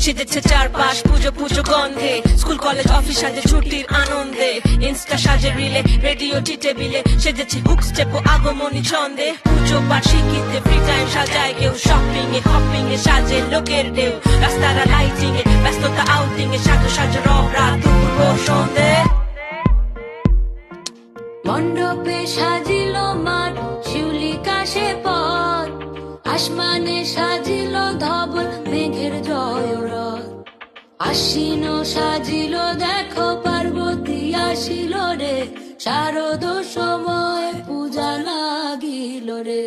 সেজেছে চারপাশ পুজো পুজো গন্ধে, স্কুল কলেজ অফিস সাজে ছুটির আনন্দে, ইনস্টা সাজে রিলে, রেডিও টি টেবিলে সেজেছে হুক স্টেপ ও আগমনী ছন্দে। পুজো বার্ষিকীতে ফ্রি টাইম সাজায় কেউ, শপিং এ হপিং এ সাজে লোকের ঢেউ, রাস্তারা লাইটিং এ ব্যস্ততা আউটিং এ, সাজো সাজো রব রাত দুপুর সন্ধে। মণ্ডপে সাজিল মাঠ, শিউলি কাশে পথ, আসমানে সাজিল ধবল মেঘের জয়রথ, আশ্বিন সাজিল দেখো পার্বতী আসিল রে, শারদ সময় পূজা লাগিল রে।